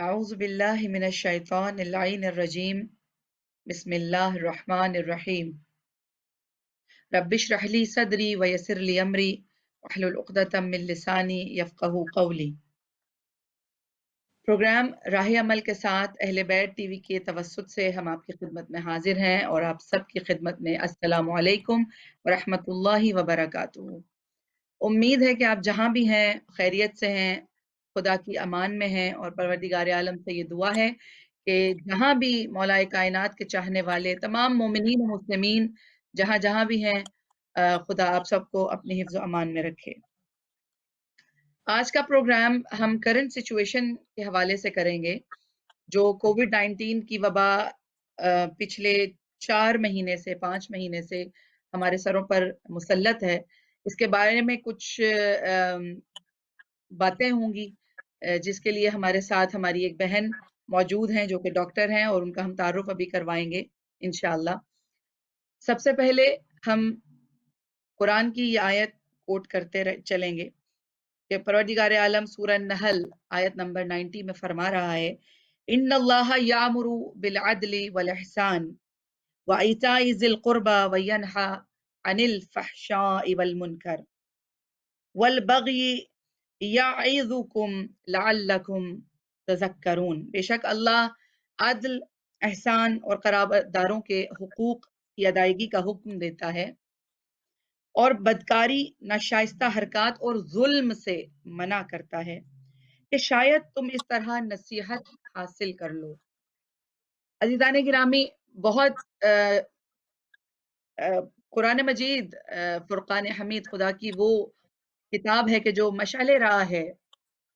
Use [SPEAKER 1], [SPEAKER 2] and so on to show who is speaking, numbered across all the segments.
[SPEAKER 1] اعوذ باللہ من الشیطان اللعین الرجیم بسم اللہ الرحمن الرحیم رب اشرح لی صدری ویسر لی امری واحلل عقدۃ من لسانی یفقہوا قولی۔ پروگرام راہ عمل کے ساتھ اہل بیت ٹی وی کے توسط سے ہم آپ کی خدمت میں حاضر ہیں اور آپ سب کی خدمت میں السلام علیکم ورحمۃ اللہ وبرکاتہ۔ امید ہے کہ آپ جہاں بھی ہیں خیریت سے ہیں، خدا کی امان میں ہیں، اور پروردگار عالم سے یہ دعا ہے کہ جہاں بھی مولا کائنات کے چاہنے والے تمام مومنین و مسلمین جہاں جہاں بھی ہیں، خدا آپ سب کو اپنی حفظ و امان میں رکھے۔ آج کا پروگرام ہم کرنٹ سچویشن کے حوالے سے کریں گے، جو کووڈ 19 کی وبا پچھلے 5 مہینے سے ہمارے سروں پر مسلط ہے۔ اس کے بارے میں کچھ باتیں ہوں گی، جس کے لیے ہمارے ساتھ ہماری ایک بہن موجود ہیں جو کہ ڈاکٹر ہیں، اور ان کا ہم تعارف ابھی کروائیں گے انشاءاللہ۔ سب سے پہلے ہم قرآن کی یہ آیت کوٹ کرتے چلیں گے کہ پروردگار عالم سورہ نحل آیت نمبر 90 میں فرما رہا ہے، ان اللہ یامر بالعدل والاحسان وایتاء ذی القربى وینھا عن الفحشاء والمنکر والبغی یعظکم لعلکم تذکرون۔ بے شک اللہ عدل، احسان اور قرابت داروں کے حقوق کی ادائیگی کا حکم دیتا ہے، اور بدکاری، ناشائستہ حرکات اور ظلم سے منع کرتا ہے کہ شاید تم اس طرح نصیحت حاصل کر لو۔ عزیزان گرامی، بہت قرآن مجید فرقان حمید خدا کی وہ کتاب ہے کہ جو مشعل راہ ہے،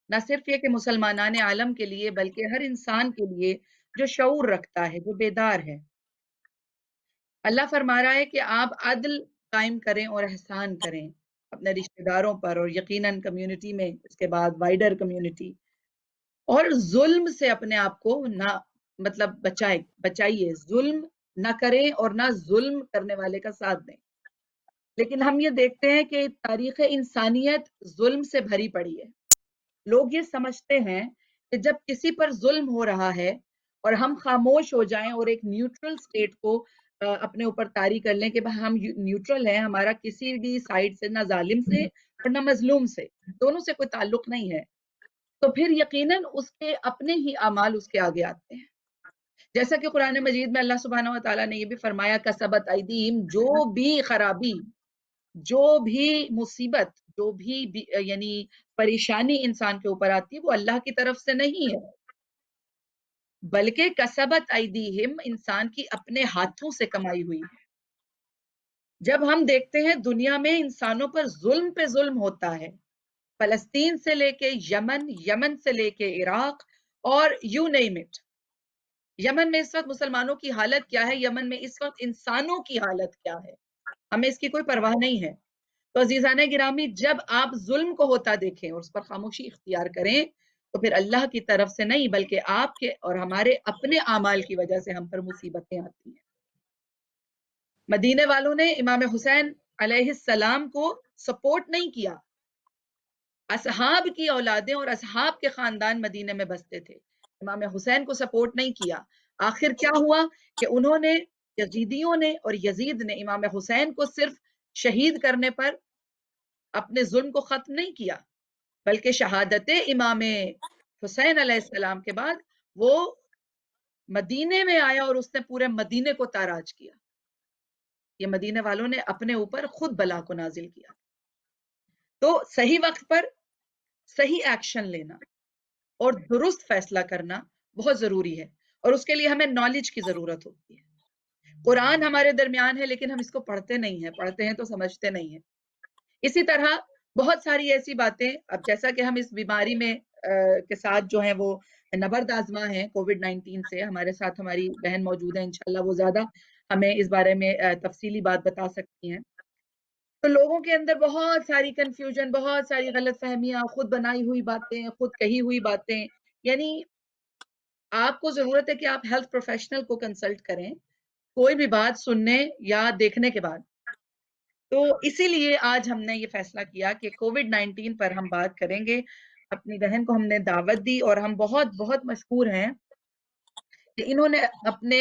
[SPEAKER 1] نہ صرف یہ کہ مسلمانان عالم کے لیے بلکہ ہر انسان کے لیے جو شعور رکھتا ہے، جو بیدار ہے۔ اللہ فرما رہا ہے کہ آپ عدل قائم کریں اور احسان کریں اپنے رشتہ داروں پر، اور یقیناً کمیونٹی میں، اس کے بعد وائڈر کمیونٹی، اور ظلم سے اپنے آپ کو نہ بچائیے، ظلم نہ کریں اور نہ ظلم کرنے والے کا ساتھ دیں۔ لیکن ہم یہ دیکھتے ہیں کہ تاریخ انسانیت ظلم سے بھری پڑی ہے۔ لوگ یہ سمجھتے ہیں کہ جب کسی پر ظلم ہو رہا ہے اور ہم خاموش ہو جائیں اور ایک نیوٹرل سٹیٹ کو اپنے اوپر طاری کر لیں کہ ہم نیوٹرل ہیں، ہمارا کسی بھی سائیڈ سے، نہ ظالم سے اور نہ مظلوم سے، دونوں سے کوئی تعلق نہیں ہے، تو پھر یقیناً اس کے اپنے ہی اعمال اس کے آگے آتے ہیں۔ جیسا کہ قرآن مجید میں اللہ سبحانہ و تعالیٰ نے یہ بھی فرمایا، کسبت ایدیہم، جو بھی خرابی، جو بھی مصیبت، جو بھی یعنی پریشانی انسان کے اوپر آتی ہے، وہ اللہ کی طرف سے نہیں ہے، بلکہ کسبت ایدیہم انسان کی اپنے ہاتھوں سے کمائی ہوئی ہے۔ جب ہم دیکھتے ہیں دنیا میں انسانوں پر ظلم پہ ظلم ہوتا ہے، فلسطین سے لے کے یمن، یمن سے لے کے عراق، اور یو نیم اٹ، یمن میں اس وقت مسلمانوں کی حالت کیا ہے، یمن میں اس وقت انسانوں کی حالت کیا ہے، ہمیں اس کی کوئی پرواہ نہیں ہے۔ تو عزیزان گرامی، جب آپ ظلم کو ہوتا دیکھیں اور اس پر خاموشی اختیار کریں، تو پھر اللہ کی طرف سے نہیں بلکہ آپ کے اور ہمارے اپنے اعمال کی وجہ سے ہم پر مصیبتیں آتی ہیں۔ مدینے والوں نے امام حسین علیہ السلام کو سپورٹ نہیں کیا، اصحاب کی اولادیں اور اصحاب کے خاندان مدینے میں بستے تھے، امام حسین کو سپورٹ نہیں کیا۔ آخر کیا ہوا کہ انہوں نے، یزیدیوں نے اور یزید نے امام حسین کو صرف شہید کرنے پر اپنے ظلم کو ختم نہیں کیا، بلکہ شہادت امام حسین علیہ السلام کے بعد وہ مدینے میں آیا اور اس نے پورے مدینے کو تاراج کیا۔ یہ مدینے والوں نے اپنے اوپر خود بلا کو نازل کیا۔ تو صحیح وقت پر صحیح ایکشن لینا اور درست فیصلہ کرنا بہت ضروری ہے، اور اس کے لیے ہمیں نالج کی ضرورت ہوتی ہے۔ قرآن ہمارے درمیان ہے لیکن ہم اس کو پڑھتے نہیں ہیں، پڑھتے ہیں تو سمجھتے نہیں ہیں۔ اسی طرح بہت ساری ایسی باتیں، اب جیسا کہ ہم اس بیماری میں کے ساتھ جو ہیں وہ نبرد آزما ہیں کووڈ 19 سے، ہمارے ساتھ ہماری بہن موجود ہیں، انشاءاللہ وہ زیادہ ہمیں اس بارے میں تفصیلی بات بتا سکتی ہیں۔ تو لوگوں کے اندر بہت ساری کنفیوژن، بہت ساری غلط فہمیاں، خود بنائی ہوئی باتیں، خود کہی ہوئی باتیں، یعنی آپ کو ضرورت ہے کہ آپ ہیلتھ پروفیشنل کو کنسلٹ کریں کوئی بھی بات سننے یا دیکھنے کے بعد۔ تو اسی لیے آج ہم نے یہ فیصلہ کیا کہ کووڈ 19 پر ہم بات کریں گے، اپنی بہن کو ہم نے دعوت دی اور ہم بہت بہت مشکور ہیں کہ انہوں نے اپنے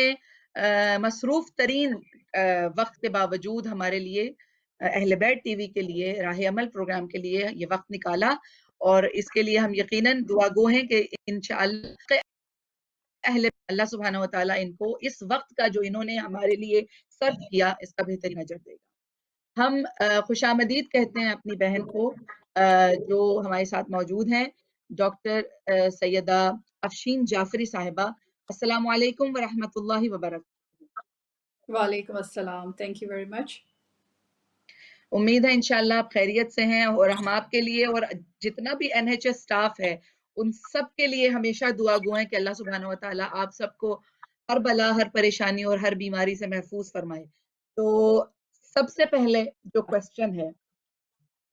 [SPEAKER 1] مصروف ترین وقت کے باوجود ہمارے لیے اہل بیت ٹی وی کے لیے راہ عمل پروگرام کے لیے یہ وقت نکالا، اور اس کے لیے ہم یقیناً دعا گو ہیں کہ انشاءاللہ اللہ سبحانہ و تعالیٰ ان کو اس وقت کا جو انہوں نے ہمارے لیے صرف کیا اس کا بہترین اجر دے گا۔ ہم خوش آمدید کہتے ہیں اپنی بہن کو جو ہمارے ساتھ موجود ہیں، ڈاکٹر سیدہ افشین جعفری صاحبہ۔ السلام علیکم ورحمۃ اللہ وبرکاتہ۔
[SPEAKER 2] وعلیکم السلام، تھینک یو ویری مچ۔
[SPEAKER 1] امید ہے انشاءاللہ آپ خیریت سے ہیں، اور ہم آپ کے لیے اور جتنا بھی NHS سٹاف ہے ان سب کے لیے ہمیشہ دعا گو ہیں کہ اللہ سبحانہ و تعالیٰ آپ سب کو ہر بلا، ہر پریشانی اور ہر بیماری سے محفوظ فرمائے۔ تو سب سے پہلے جو کوشچن ہے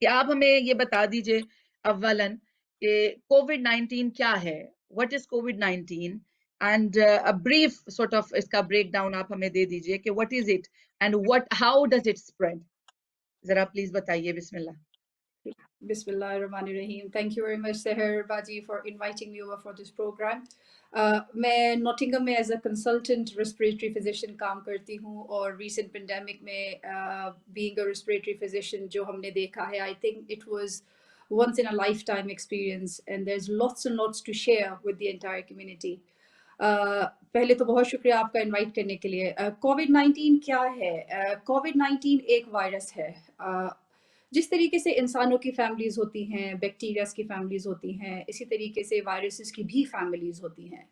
[SPEAKER 1] کہ آپ ہمیں یہ بتا دیجئے اولاً کہ کووڈ-19 کیا ہے، what is COVID-19 and a brief sort of اس کا بریک ڈاؤن آپ ہمیں دے دیجئے کہ what is it and how does it spread، ذرا پلیز بتائیے۔ بسم اللہ۔
[SPEAKER 2] بسم اللہ الرحمن الرحیم۔ Thank you very much Sehar باجی for inviting me over for this program. میں نوٹنگم میں as a consultant respiratory physician کام کرتی ہوں، اور ریسنٹ پینڈیمک میں بینگ اے ریسپریٹری فزیشین جو ہم نے دیکھا ہے، I think it was once in a lifetime experience and there's lots and lots to share with the entire community۔ پہلے تو بہت شکریہ آپ کا انوائٹ کرنے کے لیے۔ کووڈ-19 کیا ہے؟ کووڈ-19 ایک وائرس ہے۔ جس طریقے سے انسانوں کی فیملیز ہوتی ہیں، بیکٹیریاز کی فیملیز ہوتی ہیں، اسی طریقے سے وائرسز کی بھی فیملیز ہوتی ہیں۔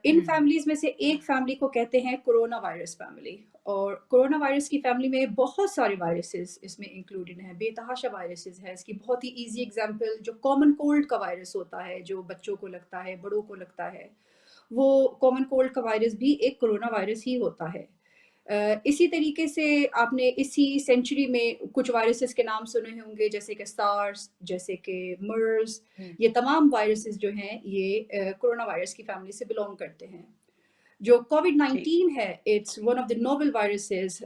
[SPEAKER 2] ان فیملیز میں سے ایک فیملی کو کہتے ہیں کرونا وائرس فیملی، اور کرونا وائرس کی فیملی میں بہت سارے وائرسز اس میں انکلوڈڈ ہیں، بے تحاشا وائرسز ہے۔ اس کی بہت ہی ایزی اگزامپل جو کامن کولڈ کا وائرس ہوتا ہے، جو بچوں کو لگتا ہے، بڑوں کو لگتا ہے، وہ کامن کولڈ کا وائرس بھی ایک کرونا وائرس ہی ہوتا ہے۔ اسی طریقے سے آپ نے اسی سینچری میں کچھ وائرسز کے نام سنے ہوں گے، جیسے کہ سارس، جیسے کہ مرز۔ یہ تمام وائرسز جو ہیں یہ کرونا وائرس کی فیملی سے بلونگ کرتے ہیں۔ جو کووڈ-19 ہے، it's one of the novel viruses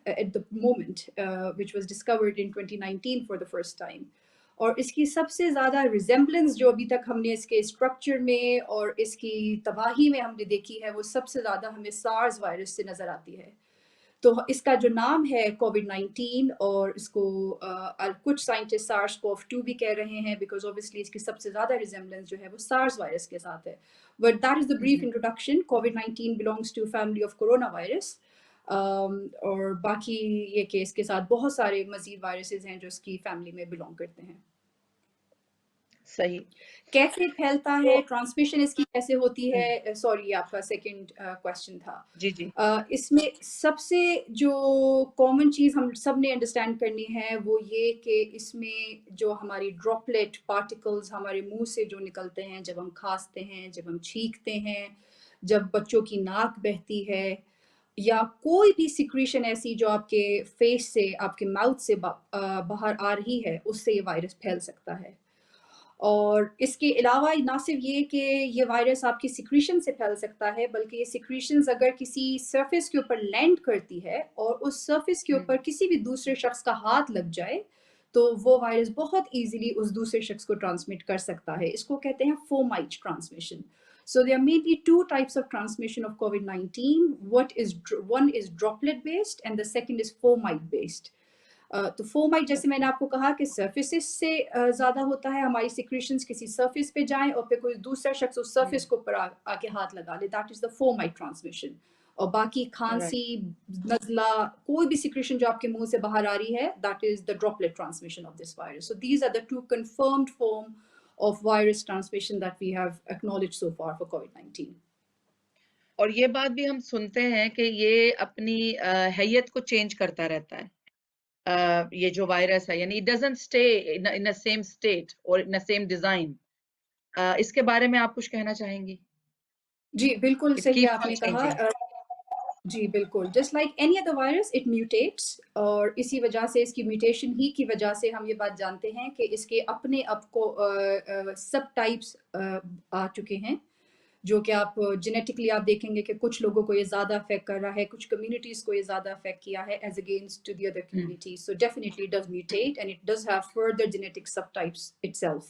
[SPEAKER 2] at the moment which was discovered in 2019 for the first time, اور اس کی سب سے زیادہ ریزمبلنس جو ابھی تک ہم نے اس کے اسٹرکچر میں اور اس کی تباہی میں ہم نے دیکھی ہے، وہ سب سے زیادہ ہمیں سارس وائرس سے نظر آتی ہے۔ تو اس کا جو نام ہے کووڈ-19، اور اس کو کچھ سائنٹسٹ سارس کوف 2 بھی کہہ رہے ہیں، بیکاز اوبیسلی اس کی سب سے زیادہ ریزمبلنس جو ہے وہ سارس وائرس کے ساتھ ہے۔ But that is the brief introduction. COVID-19 belongs to family of corona virus، اور باقی یہ کہ اس کے ساتھ بہت سارے مزید وائرسز ہیں جو اس کی فیملی میں بلونگ کرتے ہیں۔
[SPEAKER 1] صحیح۔
[SPEAKER 2] کیسے پھیلتا ہے، ٹرانسمیشن اس کی کیسے ہوتی ہے، سوری یہ آپ کا سیکنڈ کویسچن تھا۔
[SPEAKER 1] جی جی۔
[SPEAKER 2] اس میں سب سے جو کامن چیز ہم سب نے انڈرسٹینڈ کرنی ہے وہ یہ کہ اس میں جو ہماری ڈراپلیٹ پارٹیکلز ہمارے منہ سے جو نکلتے ہیں جب ہم کھانستے ہیں، جب ہم چھینکتے ہیں، جب بچوں کی ناک بہتی ہے، یا کوئی بھی سیکریشن ایسی جو آپ کے فیس سے، آپ کے ماؤتھ سے باہر آ رہی ہے، اس سے یہ وائرس پھیل سکتا ہے۔ اور اس کے علاوہ نہ صرف یہ کہ یہ وائرس آپ کی سیکریشن سے پھیل سکتا ہے، بلکہ یہ سیکریشنز اگر کسی سرفیس کے اوپر لینڈ کرتی ہے اور اس سرفیس کے اوپر کسی بھی دوسرے شخص کا ہاتھ لگ جائے تو وہ وائرس بہت ایزیلی اس دوسرے شخص کو ٹرانسمٹ کر سکتا ہے۔ اس کو کہتے ہیں فومائٹ transmission. So there are mainly 2 types of transmission of COVID-19. One is droplet based and the second is fomite based. تو فومائٹ جیسے میں نے آپ کو کہا کہ سرفیسز سے زیادہ ہوتا ہے، ہماری سیکریشنز کسی سرفیس پہ جائیں اور پھر کوئی دوسرا شخص اس سرفیس کے اوپر آ کے ہاتھ لگا لے، دیٹ از دا فومائٹ ٹرانسمیشن۔ اور باقی کھانسی، نزلہ، کوئی بھی سیکریشن جو آپ کے منہ سے باہر آ رہی ہے، that is the droplet transmission of this virus. So these are the 2 confirmed form of virus transmission that we have acknowledged so far for COVID-19۔
[SPEAKER 1] اور یہ بات بھی ہم سنتے ہیں کہ یہ اپنی حیت کو چینج کرتا رہتا ہے، یہ جو وائرس ہے، یعنی it doesn't stay in a same state or in a same design۔ اس کے بارے میں آپ کچھ کہنا چاہیں گی؟
[SPEAKER 2] جی بالکل
[SPEAKER 1] It
[SPEAKER 2] صحیح
[SPEAKER 1] keeps
[SPEAKER 2] آپ
[SPEAKER 1] on
[SPEAKER 2] نے کہا۔
[SPEAKER 1] changing۔
[SPEAKER 2] جی بالکل، just like any other virus it mutates, اور اسی وجہ سے اس کی میوٹیشن ہی کی وجہ سے ہم یہ بات جانتے ہیں کہ اس کے اپنے اب کو سب ٹائپس آ چکے ہیں، جو کہ آپ جینیٹکلی آپ دیکھیں گے کہ کچھ لوگوں کو یہ زیادہ افیکٹ کر رہا ہے، کچھ کمیونٹیز کو یہ زیادہ افیکٹ کیا ہے as against to the other communities. So definitely it does mutate and it does have further genetic sub types itself.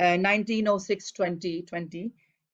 [SPEAKER 1] 1906-2020,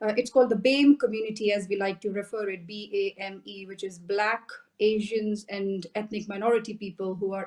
[SPEAKER 2] it's called the BAME community, as we like to refer it, BAME, which is Black, Asians, and ethnic minority people who are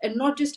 [SPEAKER 2] And not just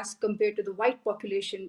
[SPEAKER 2] as compared to the white population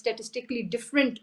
[SPEAKER 2] statistically different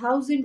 [SPEAKER 2] 1000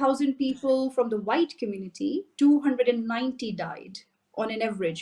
[SPEAKER 2] 1000 people from the white community, 290 died on an average.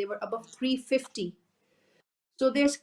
[SPEAKER 2] they were above 350. So there's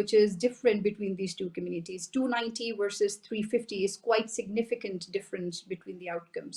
[SPEAKER 2] which is different between these two communities. 290 versus 350 is quite significant difference between the outcomes.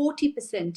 [SPEAKER 2] 40%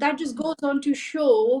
[SPEAKER 2] that just goes on to show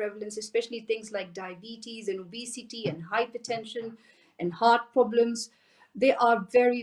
[SPEAKER 2] prevalence, especially things like diabetes and obesity and hypertension and heart problems, they are very,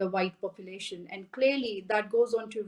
[SPEAKER 2] the white population. And clearly that goes on to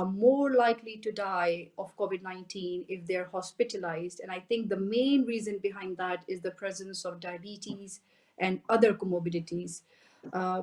[SPEAKER 2] are more likely to die of COVID-19 if they're hospitalized. And I think the main reason behind that is the presence of diabetes and other comorbidities. Uh,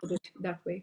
[SPEAKER 2] put it that way.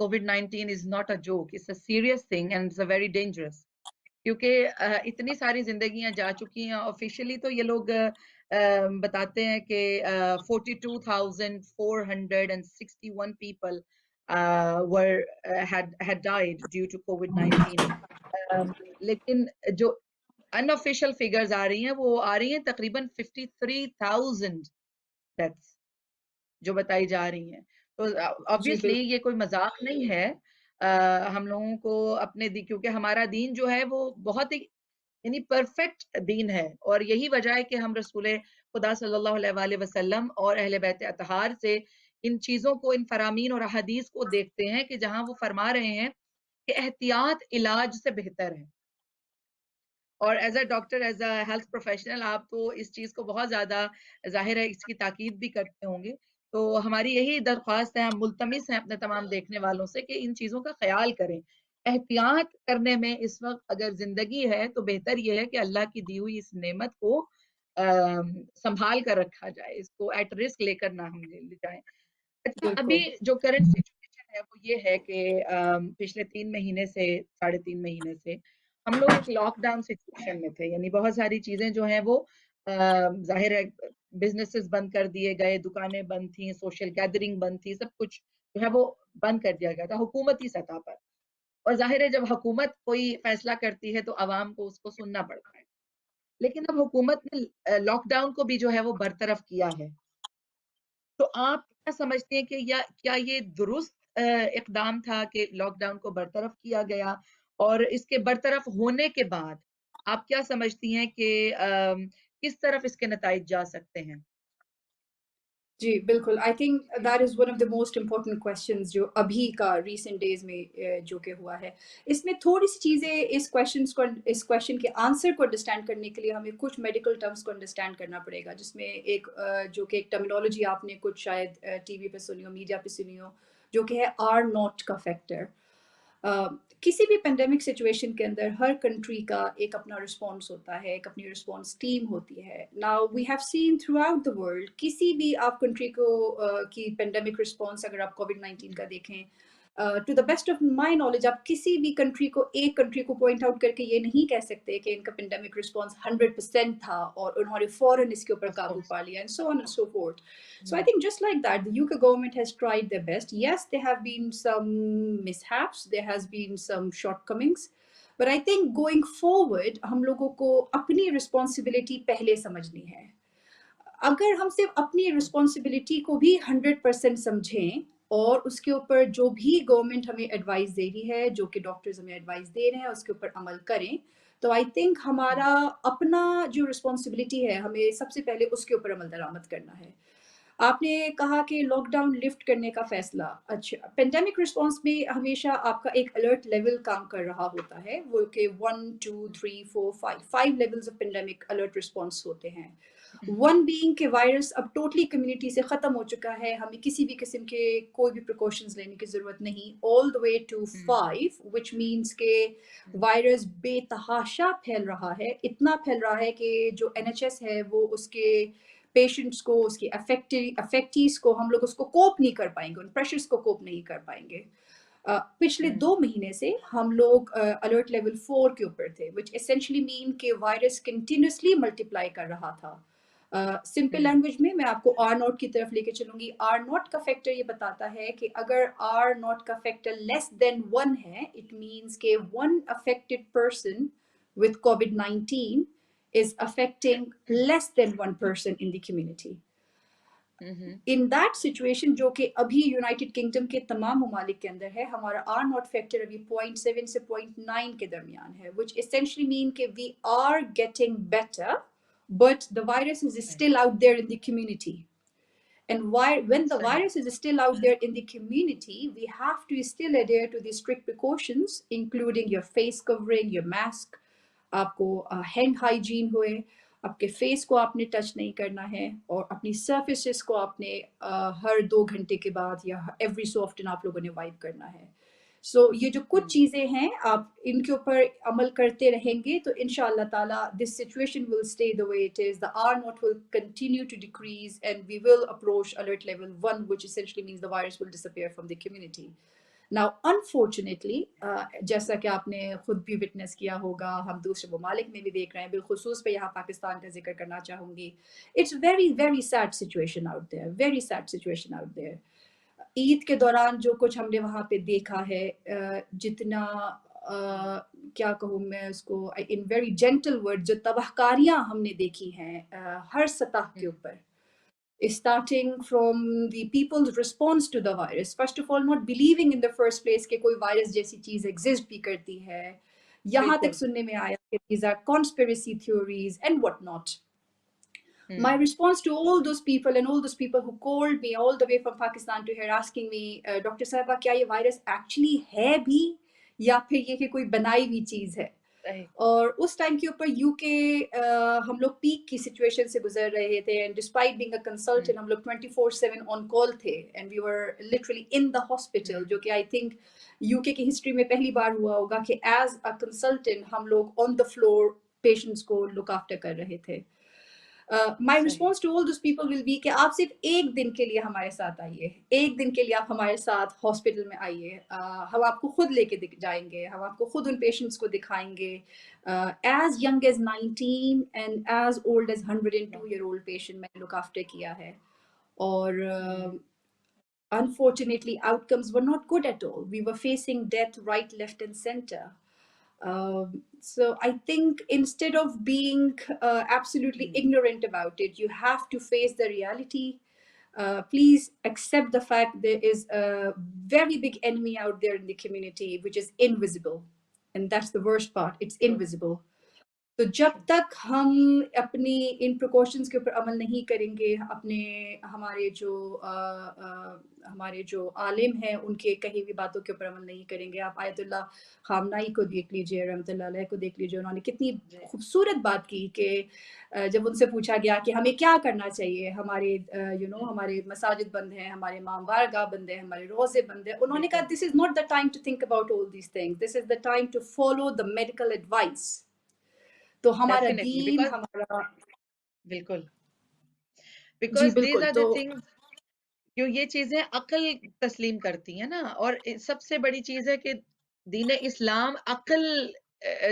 [SPEAKER 1] COVID-19 is not a joke, it's a serious thing and it's a very dangerous. کیونکہ اتنی ساری زندگیاں جا چکی ہیں. Officially تو یہ لوگ بتاتے ہیں کہ 42,461 people had died due to COVID-19. لیکن جو ان آفیشیل فگرز آ رہی ہیں وہ آ رہی ہیں تقریباً 53,000 ڈیتھس جو بتائی جا رہی ہیں. تو
[SPEAKER 2] جی
[SPEAKER 1] آبویسلی یہ کوئی مذاق نہیں ہے. ہم لوگوں کو اپنے کیونکہ ہمارا دین جو ہے وہ بہت ہی یعنی پرفیکٹ دین ہے، اور یہی وجہ ہے کہ ہم رسول خدا صلی اللہ علیہ وآلہ وسلم اور اہل بیت اطہار سے ان چیزوں کو، ان فرامین اور احادیث کو دیکھتے ہیں کہ جہاں وہ فرما رہے ہیں کہ احتیاط علاج سے بہتر ہے. اور as a doctor, as a health professional, آپ تو اس چیز کو بہت زیادہ ظاہر ہے اس کی تاکید بھی کرتے ہوں گے. تو ہماری یہی درخواست ہے، ہم ملتمس ہیں اپنے تمام دیکھنے والوں سے کہ ان چیزوں کا خیال کریں. احتیاط کرنے میں اس وقت اگر زندگی ہے تو بہتر یہ ہے کہ اللہ کی دی ہوئی اس نعمت کو سنبھال کر رکھا جائے، اس کو ایٹ رسک لے کر نہ ہم لے جائیں. اچھا، ابھی
[SPEAKER 2] بالکل
[SPEAKER 1] جو کرنٹ سچویشن ہے وہ یہ ہے کہ پچھلے 3 مہینے سے 3.5 مہینے سے ہم لوگ ایک لاک ڈاؤن سچویشن میں تھے. یعنی بہت ساری چیزیں جو ہیں وہ ظاہر ہے بزنسز بند کر دیے گئے، دکانیں بند تھیں، سوشل گیدرنگ بند تھی، سب کچھ جو ہے وہ بند کر دیا گیا تھا حکومتی سطح پر. اور ظاہر ہے جب حکومت کوئی فیصلہ کرتی ہے تو عوام کو اس کو سننا پڑتا ہے. لیکن اب حکومت نے لاک ڈاؤن کو بھی جو ہے وہ برطرف کیا ہے. تو آپ کیا سمجھتے ہیں کہ کیا یہ درست اقدام تھا کہ لاک ڈاؤن کو برطرف کیا گیا؟ اور اس کے برطرف ہونے کے بعد آپ کیا سمجھتی ہیں کہ کس طرف اس کے نتائج جا سکتے ہیں؟
[SPEAKER 2] جی بالکل. I think that is one of the most important questions جو ابھی کا ریسنٹ ڈیز میں جو کہ ہوا ہے. اس میں تھوڑی سی چیزیں اس کوشچن کے آنسر کو انڈرسٹینڈ کرنے کے لیے ہمیں کچھ میڈیکل ٹرمز کو انڈرسٹینڈ کرنا پڑے گا، جس میں ایک جو کہ ایک ٹرمینالوجی آپ نے کچھ شاید ٹی وی پہ سنی ہو، میڈیا پہ سنی ہو، جو کہ ہے آر ناٹ کا فیکٹر. کسی بھی پینڈیمک سچویشن کے اندر ہر کنٹری کا ایک اپنا رسپانس ہوتا ہے، ایک اپنی رسپانس ٹیم ہوتی ہے. Now we have seen throughout the world کسی بھی آپ کنٹری کو کی پینڈیمک رسپانس اگر آپ کووڈ-19 کا دیکھیں، to the best of my knowledge آپ کسی بھی ایک کنٹری کو پوائنٹ آؤٹ کر کے یہ نہیں کہہ سکتے کہ ان کا پینڈیمک رسپانس 100% تھا اور انہوں نے فوراً اس کے اوپر
[SPEAKER 1] Of
[SPEAKER 2] قابو
[SPEAKER 1] course.
[SPEAKER 2] پا لیا and so on and so forth. So I think just like that, the UK government has tried their best. Yes, there have been some mishaps, there has been some shortcomings. But I think going forward, ہم لوگوں کو اپنی responsibility پہلے سمجھنی ہے. اگر ہم صرف اپنی رسپانسبلٹی کو بھی 100% سمجھیں اور اس کے اوپر جو بھی گورنمنٹ ہمیں ایڈوائز دے رہی ہے، جو کہ ڈاکٹرز ہمیں ایڈوائز دے رہے ہیں، اس کے اوپر عمل کریں، تو آئی تھنک ہمارا اپنا جو رسپانسبلٹی ہے ہمیں سب سے پہلے اس کے اوپر عمل درآمد کرنا ہے. آپ نے کہا کہ لاک ڈاؤن لفٹ کرنے کا فیصلہ. اچھا، پینڈیمک رسپانس میں ہمیشہ آپ کا ایک الرٹ لیول کام کر رہا ہوتا ہے، وہ کہ 1 2 3 4 5 levels of pandemic alert response ہوتے ہیں. ون بینگ کہ وائرس اب ٹوٹلی کمیونٹی سے ختم ہو چکا ہے، ہمیں کسی بھی قسم کے کوئی بھی پریکاشنز لینے کی ضرورت نہیں. آل دا وے ٹو 5 وچ مینس کہ وائرس بے تحاشا پھیل رہا ہے، اتنا پھیل رہا ہے کہ جو NHS ہے وہ اس کے پیشنٹس کو، اس کی افیکٹیز کو، ہم لوگ اس کو کوپ نہیں کر پائیں گے، ان پریشرز کو کوپ نہیں کر پائیں گے. پچھلے 2 مہینے سے ہم لوگ الرٹ لیول 4 کے اوپر تھے، وچ اسینشلی مین کہ وائرس کنٹینیوسلی ملٹیپلائی کر رہا تھا. سمپل لینگویج میں آپ کو آر ناٹ کی طرف لے کے چلوں گی. آر ناٹ کا فیکٹر یہ بتاتا ہے کہ اگر آر ناٹ کا فیکٹر لیس دین 1 ہے، اٹ مینس کہ 1 affected person with COVID-19 is affecting less than 1 person in the community. In that situation جو کہ ابھی یونائٹیڈ کنگڈم کے تمام ممالک کے اندر ہے، ہمارا آر ناٹ فیکٹر ابھی 0.7 سے 0.9 کے درمیان ہے، which essentially mean کہ we are getting better but the virus is still out there in the community. And when the virus is still out there in the community, we have to still adhere to the strict precautions, including your face covering, your mask, آپ کو hand hygiene ہوئے، آپ کے face کو آپ نے touch نہیں کرنا ہے، اور اپنی سرفیسز کو آپ نے ہر 2 گھنٹے کے بعد یا ایوری سو آفٹن آپ لوگوں نے وائپ کرنا ہے. سو یہ جو کچھ چیزیں ہیں آپ ان کے اوپر عمل کرتے رہیں گے تو انشاءاللہ تعالیٰ this situation will stay the way it is, the R naught will continue to decrease and we will approach alert level 1, which essentially means the virus will disappear from the community. Now unfortunately جیسا کہ آپ نے خود بھی witness کیا ہوگا, ہم دوسرے ممالک میں بھی دیکھ رہے ہیں, بالخصوص پہ یہاں پاکستان کا ذکر کرنا چاہوں گی. It's very very sad situation out there, very sad situation out there. عید کے دوران جو کچھ ہم نے وہاں پہ دیکھا ہے, جتنا کیا کہوں میں اس کو ان ویری جینٹل ورڈ, جو تباہ کاریاں ہم نے دیکھی ہیں ہر سطح کے اوپر, starting from the people's response to the virus. First of all, not believing in the first place کہ کوئی وائرس جیسی چیز ایگزسٹ بھی کرتی ہے, یہاں تک سننے میں آیا کہ these are conspiracy theories and what not. My response to all those people and all those people who called me all the way from Pakistan to here asking me, Dr. Sahiba, کیا یہ virus actually ہے بھی یا پھر یہ کہ کوئی بنائی ہوئی چیز ہے. اور اس ٹائم کے اوپر یو کے ہم لوگ پیک کی سچویشن سے گزر رہے تھے, and despite being a consultant ہم لوگ 24/7 آن کال تھے, and we were literally in the hospital, جو کہ آئی تھنک یو کے کی ہسٹری میں پہلی بار ہوا ہوگا کہ ایز اے کنسلٹنٹ ہم لوگ آن دا فلور پیشنٹس کو لک آفٹر کر رہے تھے. My response to all those people will be کہ آپ صرف ایک دن کے لیے ہمارے ساتھ آئیے, ایک دن کے لیے آپ ہمارے ساتھ ہاسپٹل میں آئیے, ہم آپ کو خود لے کے جائیں گے, ہم آپ کو خود ان پیشنٹس کو دکھائیں گے. As young as 19 and as old as 102-year-old patient میں نے look after کیا ہے, اور unfortunately outcomes were not good at all. We were facing death right, left and center. So I think instead of being absolutely ignorant about it, you have to face the reality. Please accept the fact there is a very big enemy out there in the community which is invisible, and that's the worst part, it's invisible. تو جب تک ہم اپنی ان precautions کے اوپر عمل نہیں کریں گے, اپنے ہمارے جو عالم ہیں ان کے کہی ہوئی باتوں کے اوپر عمل نہیں کریں گے. آپ آیت اللہ خامنائی کو دیکھ لیجیے, رحمۃ اللہ علیہ کو دیکھ لیجیے, انہوں نے کتنی خوبصورت بات کی کہ جب ان سے پوچھا گیا کہ ہمیں کیا کرنا چاہیے, ہمارے ہمارے مساجد بند ہیں, ہمارے امام بارگاہ بند ہیں, ہمارے روزے بند ہیں, انہوں نے کہا this is not the time to think about all these things, this is the time to follow the medical advice. تو ہمارا دین, ہمارا
[SPEAKER 1] بالکل,
[SPEAKER 2] جی
[SPEAKER 1] بیکاز دیز
[SPEAKER 2] بالکل,
[SPEAKER 1] آر
[SPEAKER 2] تو
[SPEAKER 1] دا تھنگز جو یہ چیزیں عقل تسلیم کرتی ہیں نا, اور سب سے بڑی چیز ہے کہ دین اسلام عقل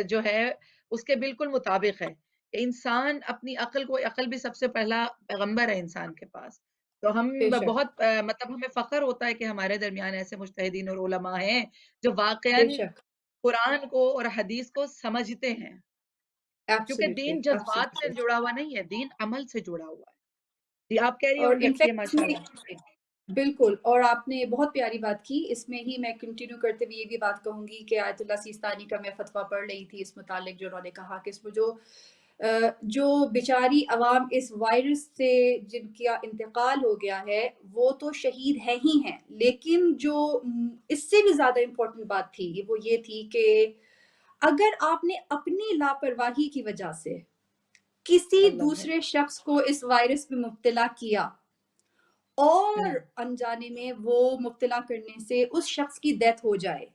[SPEAKER 1] جو ہے اس کے بالکل مطابق ہے. انسان اپنی عقل کو, عقل بھی سب سے پہلا پیغمبر ہے انسان کے پاس. تو ہم
[SPEAKER 2] بے شک
[SPEAKER 1] بہت مطلب ہمیں فخر ہوتا ہے کہ ہمارے درمیان ایسے مجتہدین اور علماء ہیں جو
[SPEAKER 2] بے
[SPEAKER 1] واقعاً
[SPEAKER 2] شک,
[SPEAKER 1] قرآن کو اور حدیث کو سمجھتے ہیں, کیونکہ
[SPEAKER 2] ایبسلیٹلی
[SPEAKER 1] دین جذبات سے
[SPEAKER 2] ایبسلیٹلی.
[SPEAKER 1] جڑا ہوا نہیں ہے, دین عمل سے جڑا ہوا ہے. جی آپ کہہ رہی ہیں,
[SPEAKER 2] اور
[SPEAKER 1] اور رکھیے
[SPEAKER 2] انفیکٹ
[SPEAKER 1] ماشاء اللہ.
[SPEAKER 2] بالکل, اور آپ نے بہت پیاری بات کی, اس میں ہی میں کنٹینیو کرتے ہوئے یہ بھی بات کہوں گی کہ آیت اللہ سیستانی کا میں فتویٰ پڑھ رہی تھی اس متعلق, جو انہوں نے کہا کہ اس میں جو بیچاری عوام اس وائرس سے جن کا انتقال ہو گیا ہے وہ تو شہید ہے ہی ہیں, لیکن جو اس سے بھی زیادہ امپورٹنٹ بات تھی وہ یہ تھی کہ اگر آپ نے اپنی لاپرواہی کی وجہ سے کسی دوسرے شخص کو اس وائرس میں مبتلا کیا اور انجانے میں وہ مبتلا کرنے سے اس شخص کی ڈیتھ ہو جائے,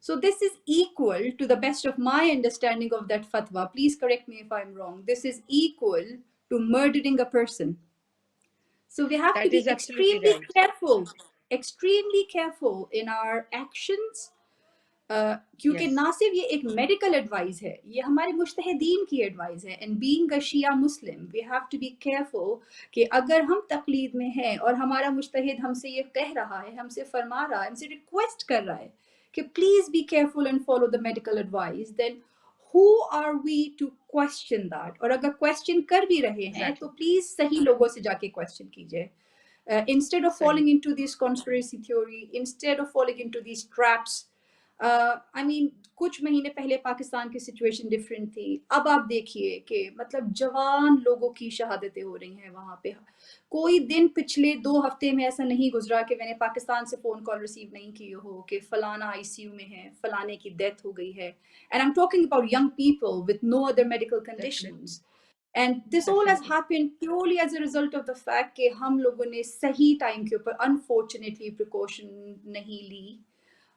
[SPEAKER 2] so this is equal, to the best of my understanding of that fatwa, please correct me if I'm wrong, this is equal to murdering a person. So we have to
[SPEAKER 1] That
[SPEAKER 2] be
[SPEAKER 1] is absolutely right.
[SPEAKER 2] extremely careful in our actions. کیونکہ
[SPEAKER 1] Yes.
[SPEAKER 2] نہ صرف یہ ایک medical advise ہے, یہ ہمارے مجتہدین کی advice ہے, and being a Shia Muslim we have to be careful کہ اگر ہم تقلید میں ہیں اور ہمارا مجتہد ہم سے یہ کہہ رہا ہے, ہم سے فرما رہا ہے, ہم سے ریکویسٹ کر رہا ہے کہ please be careful and follow the medical advice, then who are we to question that? اور اگر کوشچن کر بھی رہے ہیں تو پلیز صحیح لوگوں سے جا کے کوشچن کیجیے, instead of falling into these conspiracy theory, instead of falling into these traps. I mean, کچھ مہینے پہلے پاکستان کی سچویشن ڈفرینٹ تھی, اب آپ دیکھیے کہ مطلب جوان لوگوں کی شہادتیں ہو رہی ہیں وہاں پہ. کوئی دن پچھلے 2 ہفتے میں ایسا نہیں گزرا کہ میں نے پاکستان سے فون کال ریسیو نہیں کی ہو کہ فلانا آئی سی یو میں ہے, فلانے کی ڈیتھ ہو گئی ہے. And I'm talking about young people with no other medical conditions. And this all has happened purely as a result of the fact کہ ہم لوگوں نے صحیح ٹائم کے اوپر unfortunately precaution نہیں لی.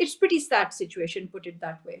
[SPEAKER 2] it's pretty sad situation, put it that way.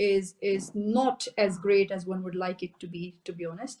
[SPEAKER 2] is not as great as one would like it to be honest.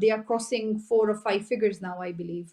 [SPEAKER 2] they are crossing 4 or 5 figures now, I believe,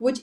[SPEAKER 2] which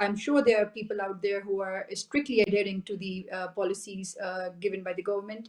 [SPEAKER 2] I'm sure there are people out there who are strictly adhering to the policies given by the government.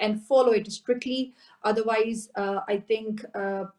[SPEAKER 2] and follow it strictly. Otherwise, I think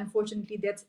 [SPEAKER 2] unfortunately deaths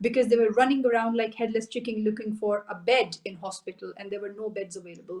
[SPEAKER 2] because they were running around like headless chicken looking for a bed in hospital and there were no beds available.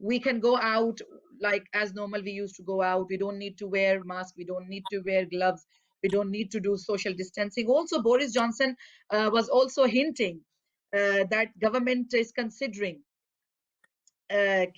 [SPEAKER 1] We can go out like as normal we used to go out. We don't need to wear masks. We don't need to wear gloves. We don't need to do social distancing. Also, Boris Johnson was also hinting that government is considering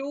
[SPEAKER 1] 2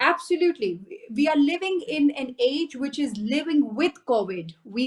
[SPEAKER 2] Absolutely. We are living in an age which is living with COVID. We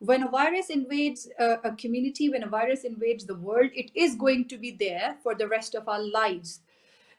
[SPEAKER 2] When a virus invades a community, when a virus invades the world, it is going to be there for the rest of our lives.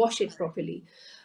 [SPEAKER 2] wash it properly.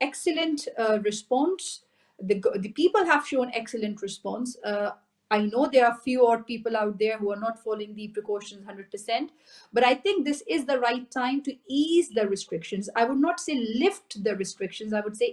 [SPEAKER 2] excellent response. The people have shown excellent response. I know there are few odd people out there who are not following the precautions 100%, but I think this is the right time to ease the restrictions. I would not say lift the restrictions, I would say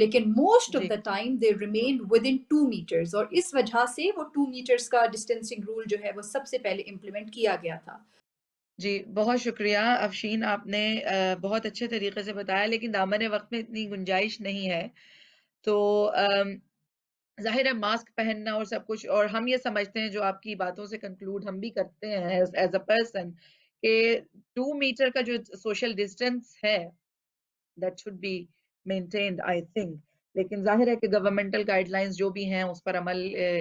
[SPEAKER 2] لیکن most of
[SPEAKER 1] جی
[SPEAKER 2] the time they remain within 2 metres, اور اس وجہ سے وہ 2 matters کا distancing role جو ہے وہ سب سے پہلے امپلیمنٹ کیا گیا تھا۔
[SPEAKER 1] جی بہت شکریہ افشین، آپ نے بہت اچھے طریقے سے بتایا، لیکن دامن وقت میں اتنی گنجائش نہیں ہے، تو ظاہر ہے ماسک پہننا اور سب کچھ، اور ہم یہ سمجھتے ہیں جو آپ کی باتوں سے کنکلوڈ ہم بھی کرتے ہیں ایز اے پرسن کہ 2 میٹر کا جو سوشل ڈسٹینس ہے that should be maintained I think، لیکن ظاہر ہے کہ گورنمنٹل گائیڈ لائنز جو بھی ہیں اس پر عمل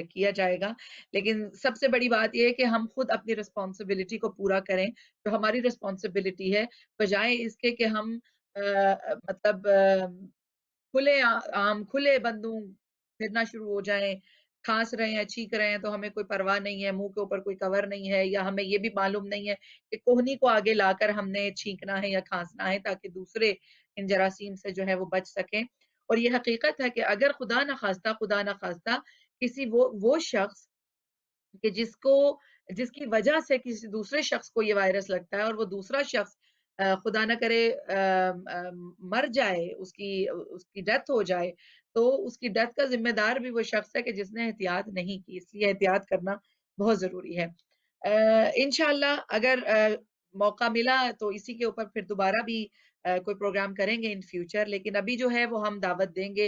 [SPEAKER 1] کیا جائے گا، لیکن سب سے بڑی بات یہ ہے کہ ہم خود اپنی رسپانسبلٹی کو پورا کریں، جو ہماری رسپانسبلٹی ہے، بجائے اس کے کہ ہم مطلب کھلے عام کھلے بندوں پھرنا شروع ہو جائیں، کھانس رہے ہیں چھینک رہے ہیں تو ہمیں کوئی پرواہ نہیں ہے، منہ کے اوپر کوئی کور نہیں ہے، یا ہمیں یہ بھی معلوم نہیں ہے کہ کوہنی کو آگے لا کر ہم نے چھینکنا ہے یا کھانسنا ہے تاکہ دوسرے ان جراثیم سے جو ہے وہ بچ سکیں۔ اور یہ حقیقت ہے کہ اگر خدا نہ خواستہ کسی وہ شخص کہ جس کی وجہ سے کسی دوسرے شخص کو یہ وائرس لگتا ہے اور وہ دوسرا شخص خدا نہ کرے مر جائے، اس کی ڈیتھ ہو جائے، تو اس کی ڈیتھ کا ذمہ دار بھی وہ شخص ہے کہ جس نے احتیاط نہیں کی، اس لیے احتیاط کرنا بہت ضروری ہے۔ انشاءاللہ اگر موقع ملا تو اسی کے اوپر پھر دوبارہ بھی کوئی پروگرام کریں گے ان فیوچر، لیکن ابھی جو ہے وہ ہم دعوت دیں گے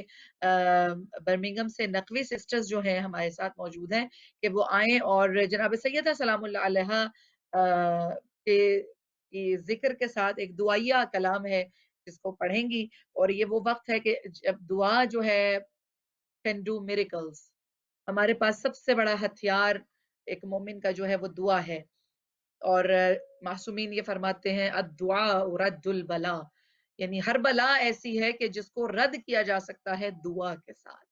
[SPEAKER 1] برمنگم سے نقوی سسٹرز جو ہیں ہمارے ساتھ موجود ہیں کہ وہ آئیں اور جناب سیدہ سلام اللہ علیہا کے ذکر کے ساتھ ایک دعائیہ کلام ہے جس کو پڑھیں گی، اور یہ وہ وقت ہے کہ جب دعا جو ہے can do miracles، ہمارے پاس سب سے بڑا ہتھیار ایک مومن کا جو ہے وہ دعا ہے، اور معصومین یہ فرماتے ہیں الدعاء رد البلا، یعنی ہر بلا ایسی ہے کہ جس کو رد کیا جا سکتا ہے دعا کے ساتھ،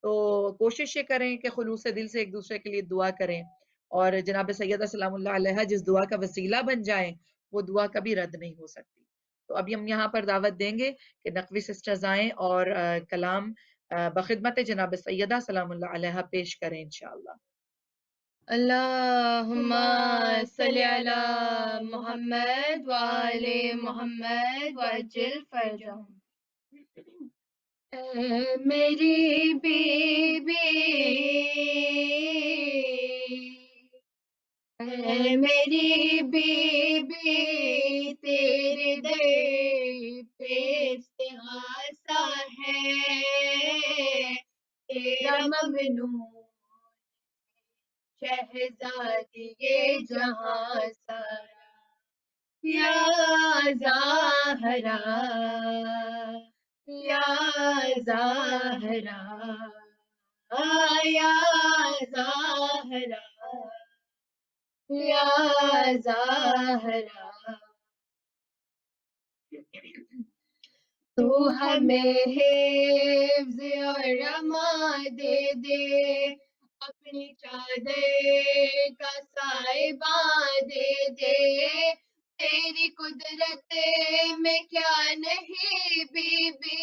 [SPEAKER 1] تو کوشش یہ کریں کہ خلوص دل سے ایک دوسرے کے لیے دعا کریں، اور جناب سیدہ سلام اللہ علیہ جس دعا کا وسیلہ بن جائیں وہ دعا کبھی رد نہیں ہو سکتی۔ تو ابھی ہم یہاں پر دعوت دیں گے کہ نقوی سسٹرز آئیں اور کلام بخدمت جناب سیدہ سلام اللہ علیہ پیش کریں انشاءاللہ۔
[SPEAKER 3] اللہم صلی علی محمد وآل محمد وعجل فرجہم۔ اے میری بی بی، اے میری بی بی، تیرے در پہ استغاثہ ہے، تیرا ممنون شہزادی جہاں سارا، یا زہرا یا زہرا یا زہرا یا زہرا، تو ہمیں حفظ اور امان دے دے، اپنی چادر کا سائبان دے دے، تیری قدرت میں کیا نہیں بی بی،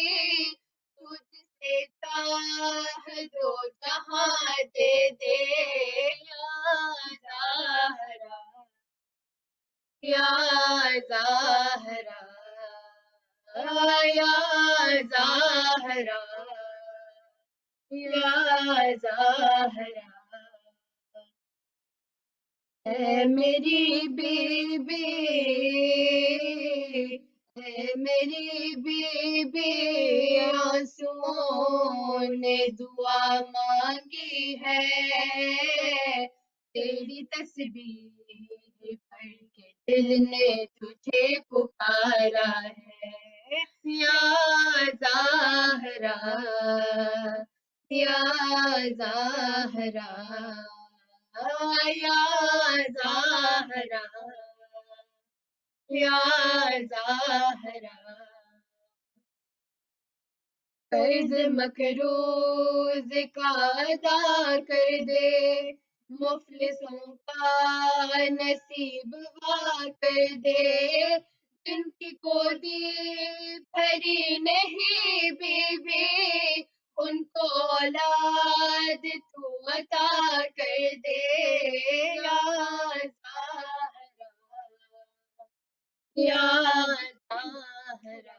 [SPEAKER 3] تجھ سے تاہ دو جہاں دے دے، یا زہرا یا زہرا یا زہرا یا زہرا، اے میری بی بی، اے میری بی بی، آنسوؤں نے دعا مانگی ہے، تیری تسبیح پڑھ کے دل نے تجھے پکارا ہے، یا زہرا یا زہرا یا زہرا یا زہرا، قرض مقروض کا ادا کر دے، مفلسوں کا نصیب وا کر دے، جن کی گودی بھری نہیں بی بی، ان کو اولاد تو عطا کر دے، یا زہرا یا زہرا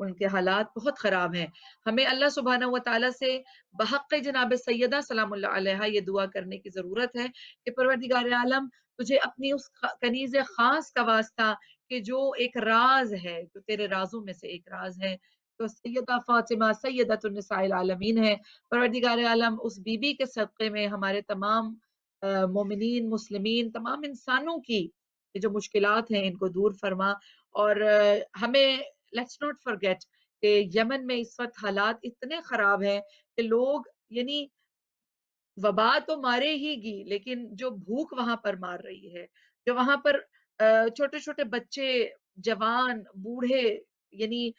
[SPEAKER 1] ان کے حالات بہت خراب ہیں. ہمیں اللہ سبحانہ و تعالیٰ سے بحق جناب سیدہ سلام اللہ علیہا یہ دعا کرنے کی ضرورت ہے کہ پروردگار عالم تجھے اپنی اس کنیز خاص کا واسطہ کہ جو ایک راز ہے، جو تیرے رازوں میں سے ایک راز ہے، تو سیدہ فاطمہ سیدۃ النساء العالمین ہے. پروردگار عالم اس بی بی کے صدقے میں ہمارے تمام مومنین مسلمین تمام انسانوں کی یہ جو مشکلات ہیں ان کو دور فرما. اور ہمیں لیٹس ناٹ فرگیٹ کہ یمن میں اس وقت حالات اتنے خراب ہیں کہ لوگ یعنی وبا تو مارے ہی گی، لیکن جو بھوک وہاں پر مار رہی ہے، جو وہاں پر چھوٹے چھوٹے بچے جوان بوڑھے یعنی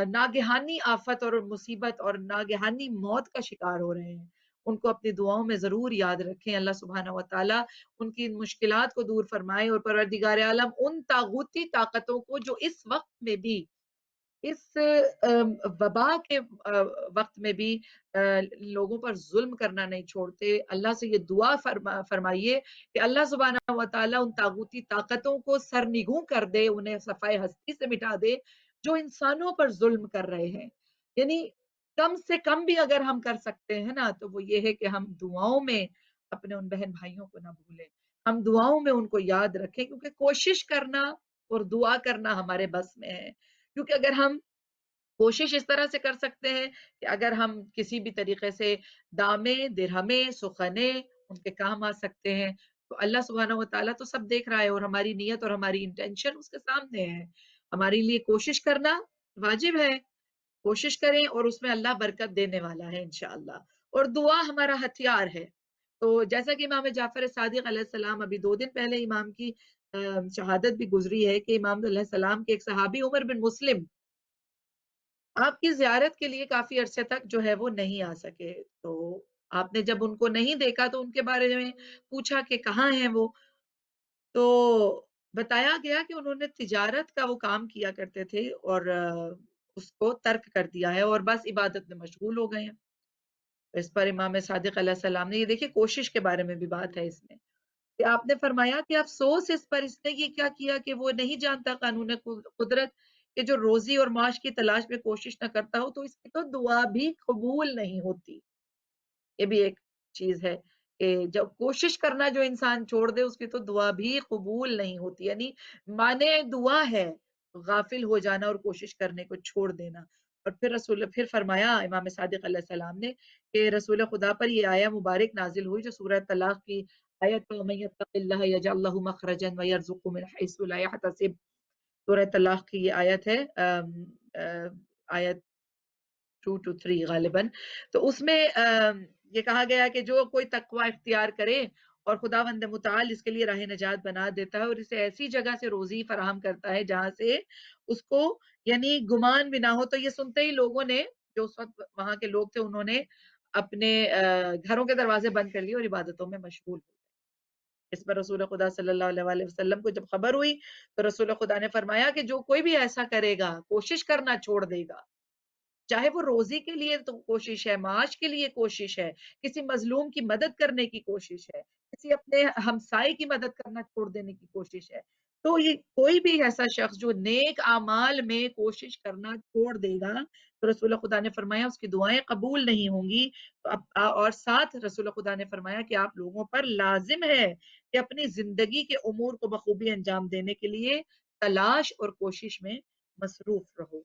[SPEAKER 1] ناگہانی آفت اور مصیبت اور ناگہانی موت کا شکار ہو رہے ہیں، ان کو اپنی دعاؤں میں ضرور یاد رکھیں. اللہ سبحانہ و تعالیٰ ان کی مشکلات کو دور فرمائے اور پروردگار عالم ان طاغوتی طاقتوں کو جو اس وقت میں بھی اس وبا کے وقت میں بھی لوگوں پر ظلم کرنا نہیں چھوڑتے، اللہ سے یہ دعا فرمائیے کہ اللہ سبحانہ و تعالیٰ ان طاغوتی طاقتوں کو سرنگوں کر دے، انہیں صفائے ہستی سے مٹا دے جو انسانوں پر ظلم کر رہے ہیں. یعنی کم سے کم بھی اگر ہم کر سکتے ہیں نا تو وہ یہ ہے کہ ہم دعاؤں میں اپنے ان بہن بھائیوں کو نہ بھولیں، ہم دعاؤں میں ان کو یاد رکھیں، کیونکہ کوشش کرنا اور دعا کرنا ہمارے بس میں ہے. کیونکہ اگر ہم کوشش اس طرح سے کر سکتے ہیں کہ اگر ہم کسی بھی طریقے سے دامے درہمے سخنے ان کے کام آ سکتے ہیں تو اللہ سبحانہ و تعالیٰ تو سب دیکھ رہا ہے اور ہماری نیت اور ہماری انٹینشن اس کے سامنے ہے. ہمارے لیے کوشش کرنا واجب ہے، کوشش کریں اور اس میں اللہ برکت دینے والا ہے انشاءاللہ. اور دعا ہمارا ہتھیار ہے. تو جیسا کہ امام جعفر صادق علیہ السلام ابھی 2 دن پہلے امام کی شہادت بھی گزری ہے کہ امام علیہ السلام کے ایک صحابی عمر بن مسلم آپ کی زیارت کے لیے کافی عرصے تک جو ہے وہ نہیں آ سکے. تو آپ نے جب ان کو نہیں دیکھا تو ان کے بارے میں پوچھا کہ کہاں ہیں وہ، تو بتایا گیا کہ انہوں نے تجارت کا وہ کام کیا کرتے تھے اور اس کو ترک کر دیا ہے اور بس عبادت میں مشغول ہو گئے ہیں. اس پر امام صادق علیہ السلام نے یہ دیکھیں کوشش کے بارے میں بھی بات ہے اس میں کہ آپ نے فرمایا کہ افسوس اس پر اس نے یہ کیا کیا کہ وہ نہیں جانتا قانون قدرت کہ جو روزی اور معاش کی تلاش میں کوشش نہ کرتا ہو تو اس کی تو دعا بھی قبول نہیں ہوتی. یہ بھی ایک چیز ہے کہ جب کوشش کرنا جو انسان چھوڑ دے اس کی تو دعا بھی قبول نہیں ہوتی. یعنی مانے دعا ہے غافل ہو جانا اور کوشش کرنے کو چھوڑ دینا. اور پھر فرمایا امام صادق علیہ السلام نے کہ رسول خدا پر یہ آیا مبارک نازل ہوئی جو سورہ طلاق کی آیت وَمَن يَتَّقِ اللَّهَ يَجْعَل لَّهُ مَخْرَجًا وَيَرْزُقْهُ مِنْ حَيْثُ لَا يَحْتَسِبُ. سورہ طلاق کی یہ آیت ہے آیت 2 to 3 غالباً. تو اس میں یہ کہا گیا کہ جو کوئی تقوی اختیار کرے اور خداوند متعال اس کے لیے راہ نجات بنا دیتا ہے اور اسے ایسی جگہ سے روزی فراہم کرتا ہے جہاں سے اس کو یعنی گمان بھی نہ ہو. تو یہ سنتے ہی لوگوں نے جو اس وقت وہاں کے لوگ تھے انہوں نے اپنے گھروں کے دروازے بند کر لیے اور عبادتوں میں مشغول ہو. اس پر رسول خدا صلی اللہ علیہ وسلم کو جب خبر ہوئی تو رسول خدا نے فرمایا کہ جو کوئی بھی ایسا کرے گا کوشش کرنا چھوڑ دے گا، چاہے وہ روزی کے لیے تو کوشش ہے، معاش کے لیے کوشش ہے، کسی مظلوم کی مدد کرنے کی کوشش ہے، کسی اپنے ہمسائے کی مدد کرنا چھوڑ دینے کی کوشش ہے، تو یہ کوئی بھی ایسا شخص جو نیک اعمال میں کوشش کرنا چھوڑ دے گا تو رسول خدا نے فرمایا اس کی دعائیں قبول نہیں ہوں گی. اور ساتھ رسول خدا نے فرمایا کہ آپ لوگوں پر لازم ہے کہ اپنی زندگی کے امور کو بخوبی انجام دینے کے لیے تلاش اور کوشش میں مصروف رہو.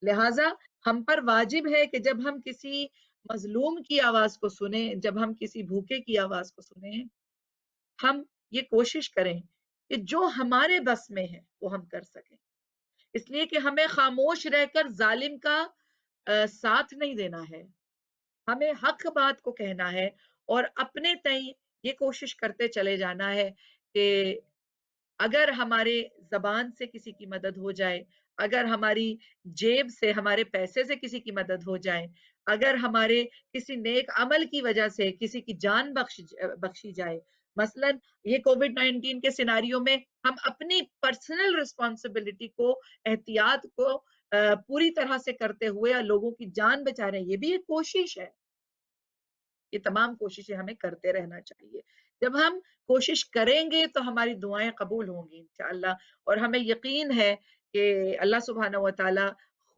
[SPEAKER 1] لہٰذا ہم پر واجب ہے کہ جب ہم کسی مظلوم کی آواز کو سنیں، جب ہم کسی بھوکے کی آواز کو سنیں، ہم یہ کوشش کریں کہ جو ہمارے بس میں ہے وہ ہم کر سکیں. اس لیے کہ ہمیں خاموش رہ کر ظالم کا ساتھ نہیں دینا ہے، ہمیں حق بات کو کہنا ہے اور اپنے تئیں یہ کوشش کرتے چلے جانا ہے کہ اگر ہمارے زبان سے کسی کی مدد ہو جائے، اگر ہماری جیب سے ہمارے پیسے سے کسی کی مدد ہو جائے، اگر ہمارے کسی نیک عمل کی وجہ سے کسی کی جان بخشی جائے. مثلا یہ کووڈ 19 کے سیناریو میں ہم اپنی پرسنل رسپانسبلٹی کو احتیاط کو پوری طرح سے کرتے ہوئے لوگوں کی جان بچا رہے ہیں، یہ بھی ایک کوشش ہے. یہ تمام کوششیں ہمیں کرتے رہنا چاہیے. جب ہم کوشش کریں گے تو ہماری دعائیں قبول ہوں گی انشاءاللہ. اور ہمیں یقین ہے کہ اللہ سبحانہ و تعالیٰ